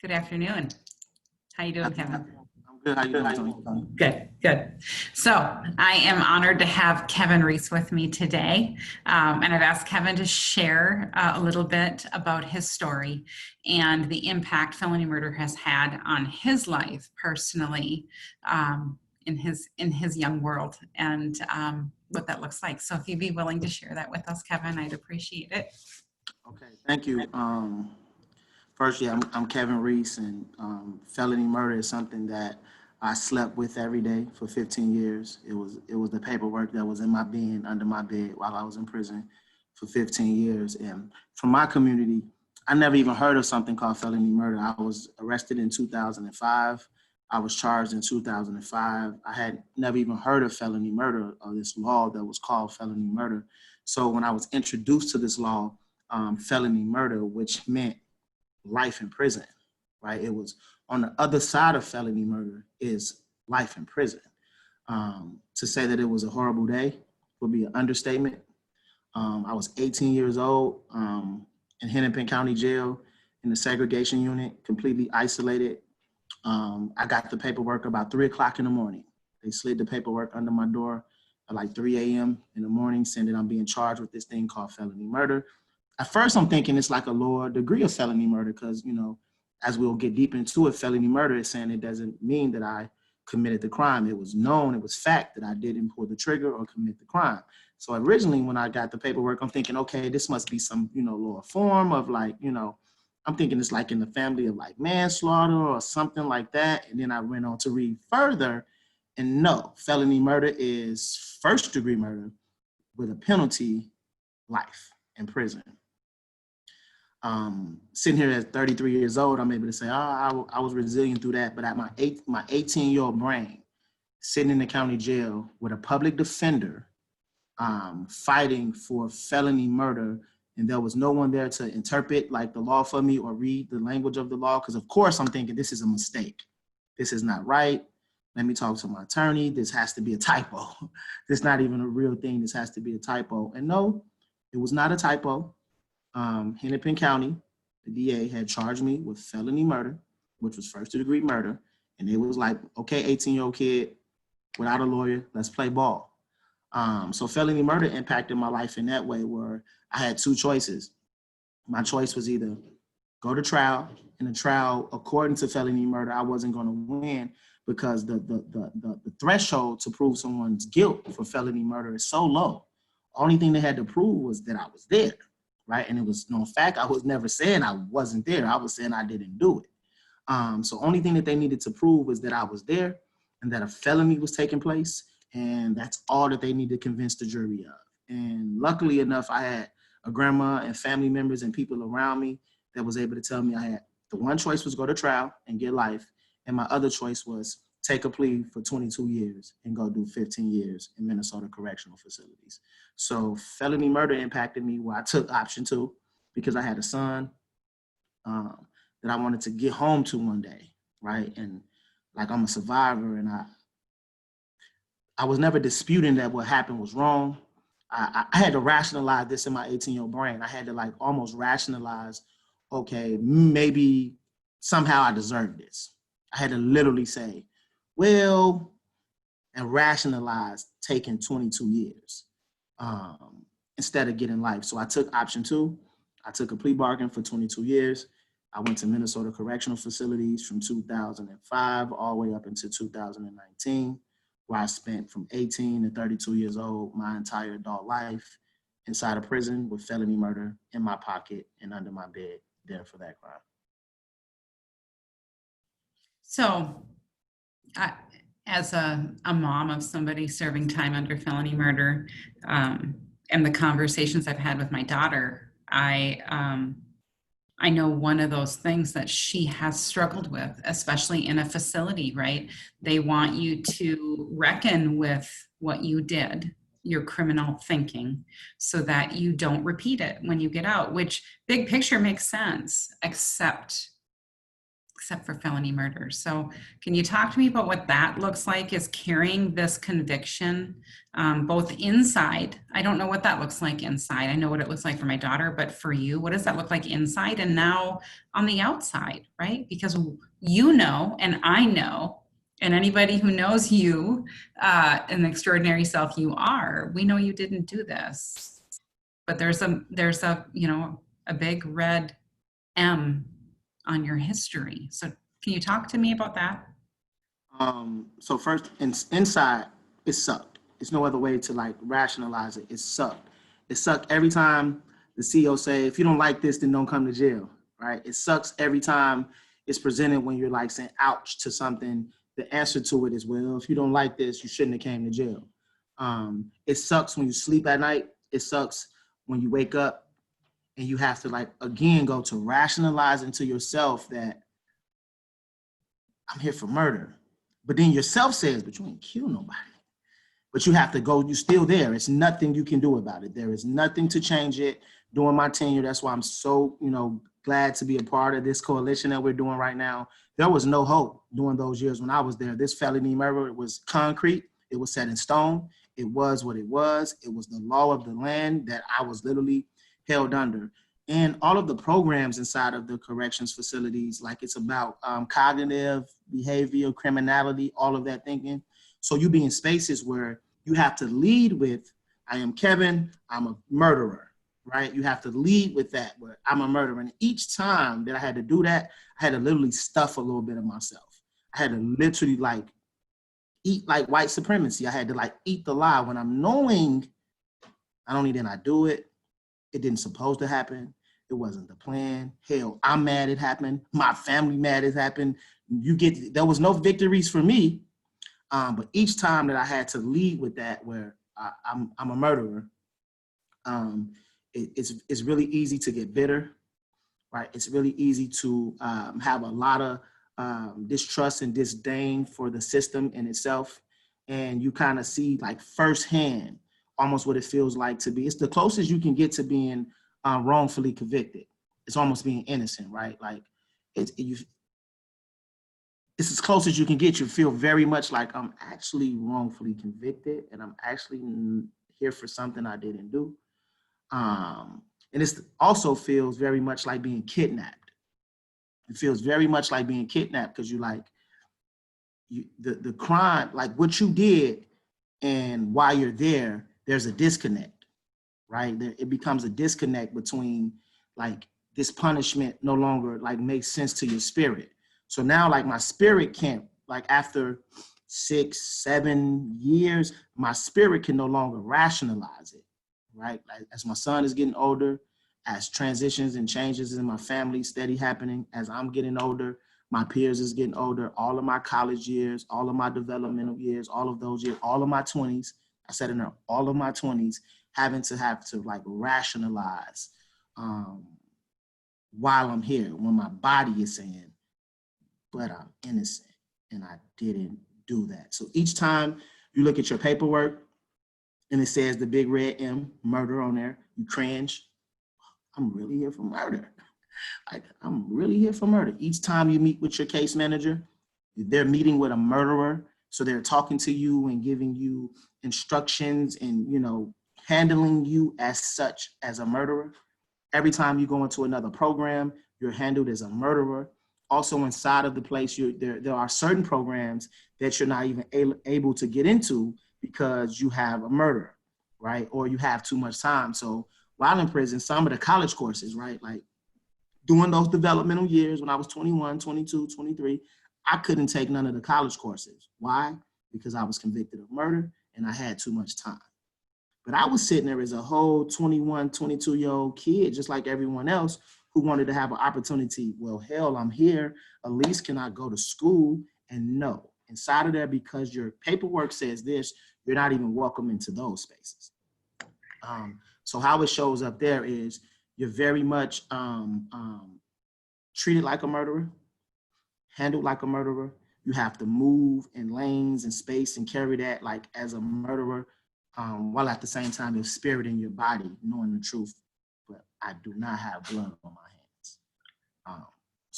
Good afternoon. How you doing, Kevin? I'm good. How you doing, Tony? Good, good. So I am honored to have Kevin Reese with me today. And I've asked Kevin to share a little bit about his story and the impact felony murder has had on his life personally, in his young world, and what that looks like. So if you'd be willing to share that with us, Kevin, I'd appreciate it. Okay, thank you. First, yeah, I'm Kevin Reese, and felony murder is something that I slept with every day for 15 years. It was the paperwork that was in my bin, under my bed while I was in prison for 15 years. And from my community, I never even heard of something called felony murder. I was arrested in 2005. I was charged in 2005. I had never even heard of felony murder, or this law that was called felony murder. So when I was introduced to this law, felony murder, which meant life in prison, right? It was on the other side of felony murder is life in prison. To say that it was a horrible day would be an understatement. I was 18 years old in Hennepin County Jail in the segregation unit, completely isolated. I got the paperwork about 3 o'clock in the morning. They slid the paperwork under my door at like 3 a.m. in the morning, saying that I'm being charged with this thing called felony murder. At first, I'm thinking it's like a lower degree of felony murder because, you know, as we'll get deep into it, felony murder is saying it doesn't mean that I committed the crime. It was known, it was fact that I didn't pull the trigger or commit the crime. So originally, when I got the paperwork, I'm thinking, okay, this must be some, you know, lower form of like, you know, I'm thinking it's like in the family of like manslaughter or something like that. And then I went on to read further, and no, felony murder is first degree murder with a penalty, life in prison. Sitting here at 33 years old, I'm able to say, oh, I was resilient through that. But at my 18-year-old brain, sitting in the county jail with a public defender, fighting for felony murder, and there was no one there to interpret like the law for me or read the language of the law. Because of course I'm thinking this is a mistake. This is not right. Let me talk to my attorney. This has to be a typo. This is not even a real thing. This has to be a typo. And no, it was not a typo. Hennepin County, the DA had charged me with felony murder, which was first degree murder. And it was like, okay, 18-year-old kid without a lawyer, let's play ball. So felony murder impacted my life in that way where I had two choices. My choice was either go to trial. In a trial, according to felony murder, I wasn't going to win because the threshold to prove someone's guilt for felony murder is so low. Only thing they had to prove was that I was there, right? And it was no fact. I was never saying I wasn't there. I was saying I didn't do it. So only thing that they needed to prove was that I was there and that a felony was taking place. And that's all that they need to convince the jury of. And luckily enough, I had a grandma and family members and people around me that was able to tell me I had the one choice was go to trial and get life. And my other choice was take a plea for 22 years and go do 15 years in Minnesota correctional facilities. So felony murder impacted me where I took option 2 because I had a son that I wanted to get home to one day, right? And like I'm a survivor, and I was never disputing that what happened was wrong. I had to rationalize this in my 18-year-old brain. I had to like almost rationalize, okay, maybe somehow I deserve this. I had to literally say, well, and rationalize taking 22 years instead of getting life. So I took option 2. I took a plea bargain for 22 years. I went to Minnesota correctional facilities from 2005 all the way up into 2019. Where I spent from 18 to 32 years old, my entire adult life inside a prison with felony murder in my pocket and under my bed, there for that crime. So as a mom of somebody serving time under felony murder, and the conversations I've had with my daughter, I know one of those things that she has struggled with, especially in a facility, right? They want you to reckon with what you did, your criminal thinking, so that you don't repeat it when you get out, which big picture makes sense, except except for felony murder. So can you talk to me about what that looks like, is carrying this conviction, both inside? I don't know what that looks like inside. I know what it looks like for my daughter, but for you, what does that look like inside and now on the outside, right? Because you know, and I know, and anybody who knows you, an extraordinary self you are, we know you didn't do this. But there's a, you know, a big red M on your history. So can you talk to me about that? So first, inside, it sucked. There's no other way to like rationalize it. It sucked. It sucked every time the CEO say, if you don't like this, then don't come to jail, right? It sucks every time it's presented when you're like saying ouch to something. The answer to it is, well, if you don't like this, you shouldn't have came to jail. It sucks when you sleep at night. It sucks when you wake up and you have to like, again, go to rationalizing to yourself that I'm here for murder. But then yourself says, but you ain't kill nobody. But you have to go, you're still there. It's nothing you can do about it. There is nothing to change it. During my tenure, that's why I'm so, glad to be a part of this coalition that we're doing right now. There was no hope during those years when I was there. This felony murder was concrete. It was set in stone. It was what it was. It was the law of the land that I was literally held under. And all of the programs inside of the corrections facilities, like it's about cognitive, behavioral, criminality, all of that thinking. So you be in spaces where you have to lead with, I am Kevin, I'm a murderer, right? You have to lead with that, where I'm a murderer. And each time that I had to do that, I had to literally stuff a little bit of myself. I had to literally like eat like white supremacy. I had to like eat the lie when I'm knowing not only did I do it, it didn't supposed to happen. It wasn't the plan. Hell, I'm mad it happened. My family mad it happened. There was no victories for me. But each time that I had to lead with that, where I'm a murderer, it's really easy to get bitter, right? It's really easy to have a lot of distrust and disdain for the system in itself. And you kind of see like firsthand almost what it feels like to be. It's the closest you can get to being wrongfully convicted. It's almost being innocent, right? Like it's as close as you can get. You feel very much like I'm actually wrongfully convicted and I'm actually here for something I didn't do. And it also feels very much like being kidnapped. It feels very much like being kidnapped because the crime, like what you did and why you're there, there's a disconnect, right? It becomes a disconnect between like this punishment no longer like makes sense to your spirit. So now like my spirit can't, like after 6-7 years, my spirit can no longer rationalize it, right? Like as my son is getting older, as transitions and changes in my family steady happening, as I'm getting older, my peers is getting older, all of my college years, all of my developmental years, all of those years, all of my 20s, I said in there, all of my 20s, having to have to like rationalize while I'm here, when my body is saying, but I'm innocent and I didn't do that. So each time you look at your paperwork and it says the big red M, murder on there, you cringe. I'm really here for murder. I'm really here for murder. Each time you meet with your case manager, they're meeting with a murderer. So they're talking to you and giving you instructions and, handling you as such as a murderer. Every time you go into another program, you're handled as a murderer. Also inside of the place, there are certain programs that you're not even able to get into because you have a murder, right? Or you have too much time. So while in prison, some of the college courses, right? Like during those developmental years when I was 21, 22, 23, I couldn't take none of the college courses. Why? Because I was convicted of murder and I had too much time. But I was sitting there as a whole 21, 22-year-old kid, just like everyone else, who wanted to have an opportunity. Well, hell, I'm here. At least can I go to school? And no, inside of there, because your paperwork says this, you're not even welcome into those spaces. So how it shows up there is you're very much treated like a murderer, handled like a murderer. You have to move in lanes and space and carry that like as a murderer, while at the same time your spirit in your body knowing the truth. But I do not have blood on my hands.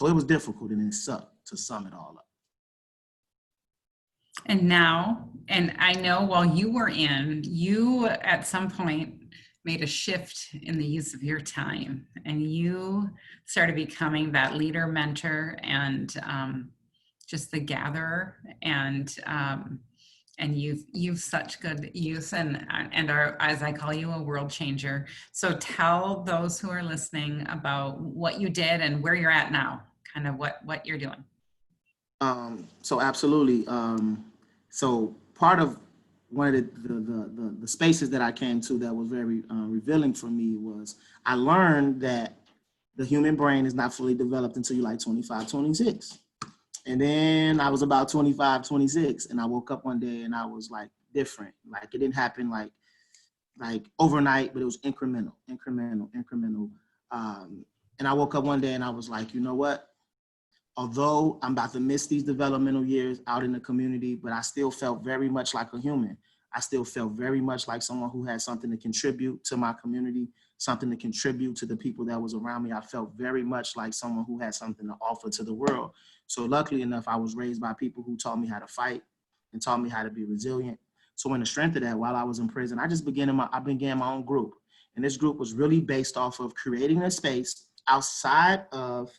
So it was difficult and it sucked to sum it all up. And now, and I know while you were in, you at some point made a shift in the use of your time, and you started becoming that leader, mentor, and just the gatherer, and you've such good use, and are, as I call you, a world changer. So tell those who are listening about what you did and where you're at now, kind of what you're doing. So absolutely. So part of one of the spaces that I came to that was very revealing for me was I learned that the human brain is not fully developed until you're like 25, 26. And then I was about 25, 26, and I woke up one day and I was like different. Like it didn't happen like overnight, but it was incremental. And I woke up one day and I was like, you know what? Although I'm about to miss these developmental years out in the community, but I still felt very much like a human. I still felt very much like someone who had something to contribute to my community, something to contribute to the people that was around me. I felt very much like someone who had something to offer to the world. So luckily enough, I was raised by people who taught me how to fight and taught me how to be resilient. So in the strength of that, while I was in prison, I began my own group. And this group was really based off of creating a space outside of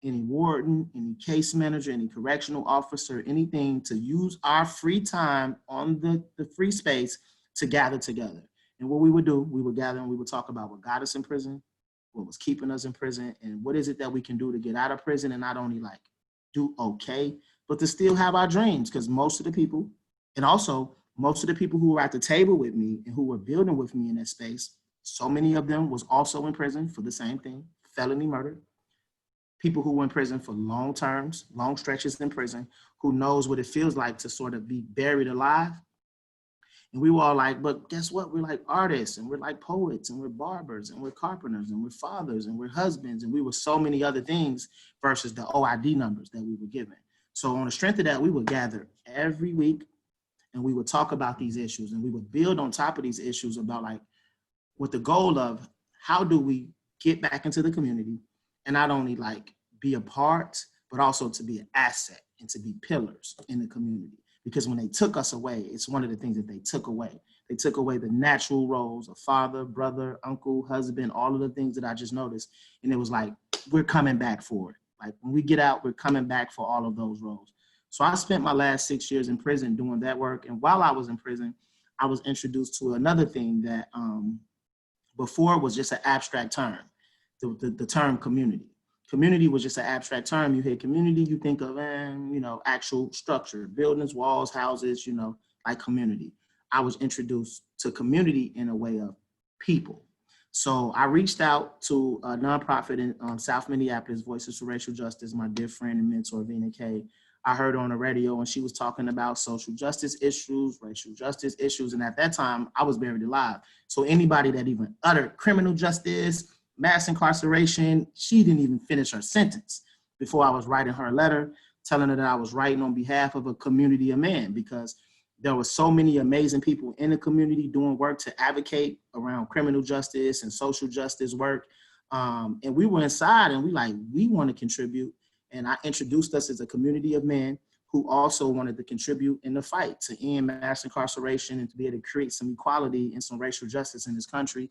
any warden, any case manager, any correctional officer, anything, to use our free time on the free space to gather together. And what we would do, we would gather and we would talk about what got us in prison, what was keeping us in prison, and what is it that we can do to get out of prison and not only like do okay, but to still have our dreams. Because most of the people, and also most of the people who were at the table with me and who were building with me in that space, so many of them was also in prison for the same thing, felony murder. People who were in prison for long terms, long stretches in prison, who knows what it feels like to sort of be buried alive. And we were all like, but guess what? We're like artists, and we're like poets, and we're barbers, and we're carpenters, and we're fathers, and we're husbands, and we were so many other things versus the OID numbers that we were given. So on the strength of that, we would gather every week, and we would talk about these issues, and we would build on top of these issues about like, with the goal of how do we get back into the community and not only like be a part, but also to be an asset and to be pillars in the community. Because when they took us away, it's one of the things that they took away. They took away the natural roles of father, brother, uncle, husband, all of the things that I just noticed. And it was like, we're coming back for it. Like when we get out, we're coming back for all of those roles. So I spent my last 6 years in prison doing that work. And while I was in prison, I was introduced to another thing that before was just an abstract term, the term community. Community was just an abstract term. You hear community, you think of, actual structure, buildings, walls, houses, like community. I was introduced to community in a way of people. So I reached out to a nonprofit in South Minneapolis, Voices for Racial Justice, my dear friend and mentor, Vina Kay. I heard her on the radio and she was talking about social justice issues, racial justice issues. And at that time, I was buried alive. So anybody that even uttered criminal justice, mass incarceration, she didn't even finish her sentence before I was writing her a letter telling her that I was writing on behalf of a community of men, because there were so many amazing people in the community doing work to advocate around criminal justice and social justice work. And we were inside and we want to contribute. And I introduced us as a community of men who also wanted to contribute in the fight to end mass incarceration and to be able to create some equality and some racial justice in this country.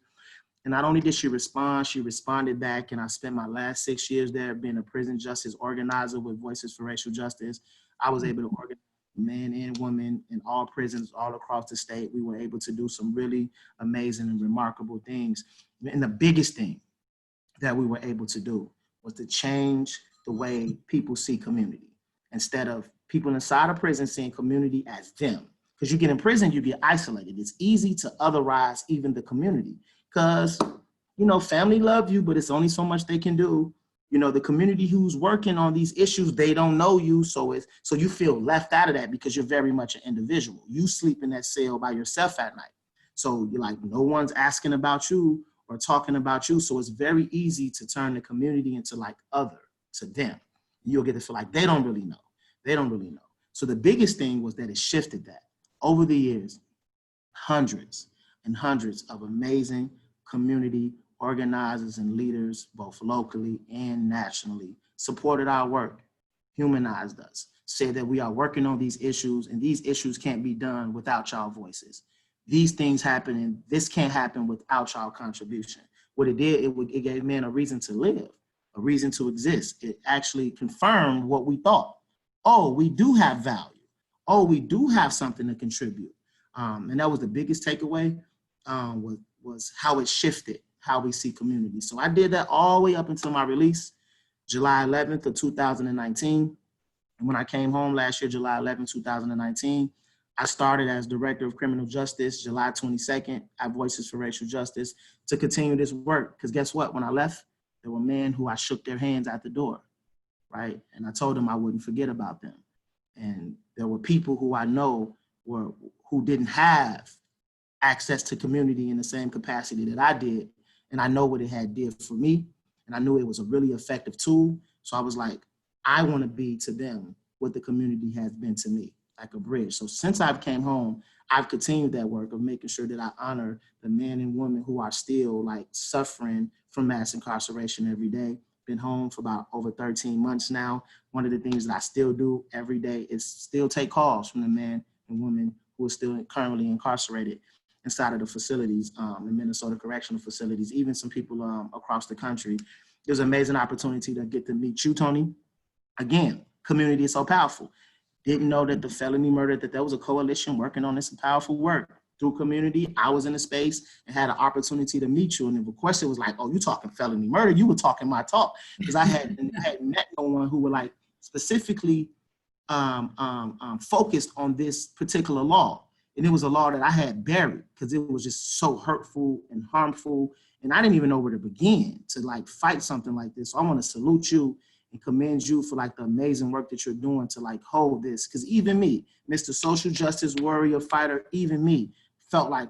And not only did she respond, she responded back. And I spent my last 6 years there being a prison justice organizer with Voices for Racial Justice. I was able to organize men and women in all prisons all across the state. We were able to do some really amazing and remarkable things. And the biggest thing that we were able to do was to change the way people see community. Instead of people inside of prison seeing community as them. Because you get in prison, you get isolated. It's easy to otherize even the community. Because, family love you, but it's only so much they can do. The community who's working on these issues, they don't know you. So you feel left out of that because you're very much an individual. You sleep in that cell by yourself at night. So you're like, no one's asking about you or talking about you. So it's very easy to turn the community into like other to them. You'll get to feel like they don't really know. They don't really know. So the biggest thing was that it shifted that. Over the years, hundreds and hundreds of amazing community organizers and leaders, both locally and nationally, supported our work, humanized us, said that we are working on these issues and these issues can't be done without y'all voices. These things happen and this can't happen without y'all contribution. What it did, it gave men a reason to live, a reason to exist. It actually confirmed what we thought. Oh, we do have value. Oh, we do have something to contribute. And that was the biggest takeaway, was how it shifted, how we see community. So I did that all the way up until my release, July 11th of 2019. And when I came home last year, July 11th, 2019, I started as Director of Criminal Justice, July 22nd, at Voices for Racial Justice, to continue this work. Because guess what? When I left, there were men who I shook their hands at the door, right? And I told them I wouldn't forget about them. And there were people who I know who didn't have access to community in the same capacity that I did. And I know what it had did for me. And I knew it was a really effective tool. So I was like, I want to be to them what the community has been to me, like a bridge. So since I've came home, I've continued that work of making sure that I honor the men and women who are still like suffering from mass incarceration every day. Been home for about over 13 months now. One of the things that I still do every day is still take calls from the men and women who are still currently incarcerated inside of the facilities, the Minnesota correctional facilities, even some people across the country. There's an amazing opportunity to get to meet you, Tony. Again, community is so powerful. Didn't know that the felony murder, that there was a coalition working on this powerful work through community. I was in the space and had an opportunity to meet you. And of course it was like, oh, you talking felony murder? You were talking my talk. Because I had met no one who were like specifically focused on this particular law. And it was a law that I had buried because it was just so hurtful and harmful. And I didn't even know where to begin to like fight something like this. So I want to salute you and commend you for like the amazing work that you're doing to like hold this. Because even me, Mr. Social Justice Warrior Fighter, even me felt like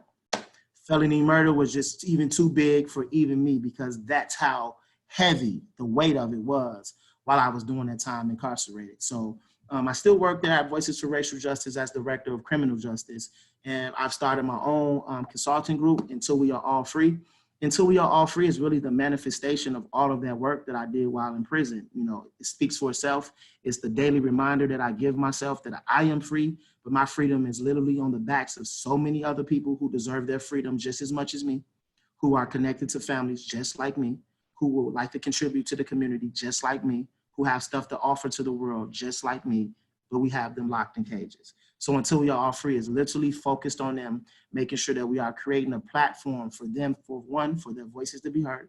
felony murder was just even too big for even me, because that's how heavy the weight of it was while I was doing that time incarcerated. So I still work there at Voices for Racial Justice as Director of Criminal Justice. And I've started my own consulting group, Until We Are All Free. Until We Are All Free is really the manifestation of all of that work that I did while in prison. You know, it speaks for itself. It's the daily reminder that I give myself that I am free, but my freedom is literally on the backs of so many other people who deserve their freedom just as much as me, who are connected to families just like me, who would like to contribute to the community just like me, who have stuff to offer to the world just like me, but we have them locked in cages. So Until We Are All Free is literally focused on them, making sure that we are creating a platform for them, for one, for their voices to be heard,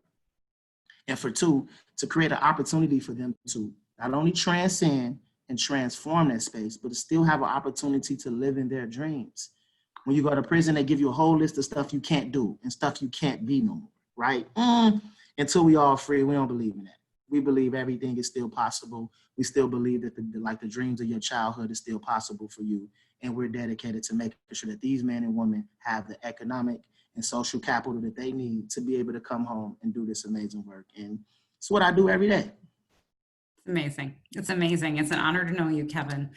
and for two, to create an opportunity for them to not only transcend and transform that space, but to still have an opportunity to live in their dreams. When you go to prison, they give you a whole list of stuff you can't do and stuff you can't be no more, right? Until we all free, we don't believe in that. We believe everything is still possible. We still believe that the dreams of your childhood is still possible for you. And we're dedicated to making sure that these men and women have the economic and social capital that they need to be able to come home and do this amazing work. And it's what I do every day. Amazing. It's amazing. It's an honor to know you, Kevin.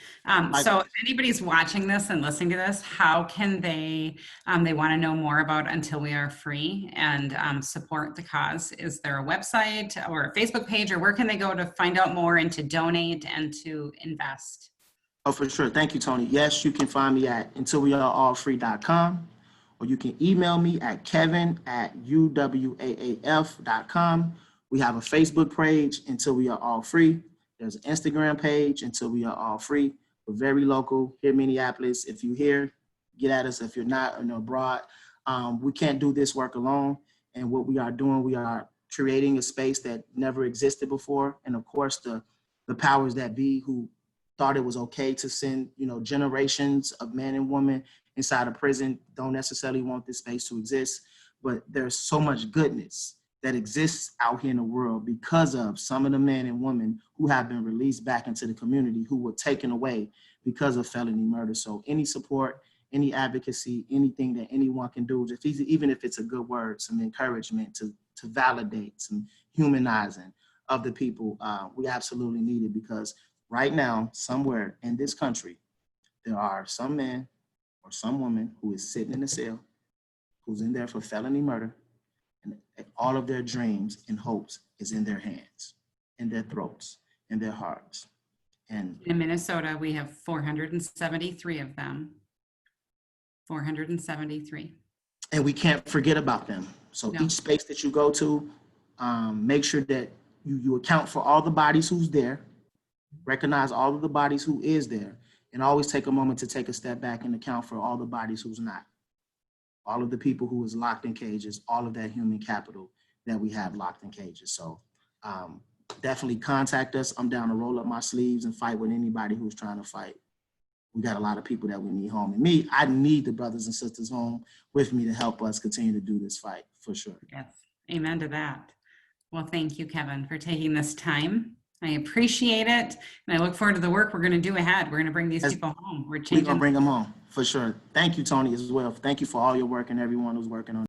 So if anybody's watching this and listening to this, how can they want to know more about Until We Are Free and support the cause? Is there a website or a Facebook page, or where can they go to find out more and to donate and to invest? Oh, for sure. Thank you, Tony. Yes, you can find me at untilweareallfree.com, or you can email me at kevin@uwaaf.com. We have a Facebook page, Until We Are All Free. There's an Instagram page, Until We Are All Free. We're very local here in Minneapolis. If you're here, get at us. If you're not, abroad, we can't do this work alone. And what we are doing, we are creating a space that never existed before. And of course, the powers that be who thought it was okay to send, generations of men and women inside a prison don't necessarily want this space to exist. But there's so much goodness that exists out here in the world because of some of the men and women who have been released back into the community, who were taken away because of felony murder. So any support, any advocacy, anything that anyone can do, even if it's a good word, some encouragement to validate, some humanizing of the people, we absolutely need it, because right now, somewhere in this country, there are some man or some woman who is sitting in a cell, who's in there for felony murder, and all of their dreams and hopes is in their hands, in their throats, in their hearts. And In Minnesota, we have 473 of them. 473. and we can't forget about them. So No. each space that you go to, make sure that you account for all the bodies who's there, recognize all of the bodies who is there, and always take a moment to take a step back and account for all the bodies who's not. All of the people who is locked in cages, all of that human capital that we have locked in cages. So definitely contact us. I'm down to roll up my sleeves and fight with anybody who's trying to fight. We got a lot of people that we need home. And I need the brothers and sisters home with me to help us continue to do this fight, for sure. Yes, amen to that. Well, thank you, Kevin, for taking this time. I appreciate it. And I look forward to the work we're going to do ahead. We're going to bring these people home. We're We're going to changing. bring them home, for sure. Thank you, Tony, as well. Thank you for all your work and everyone who's working on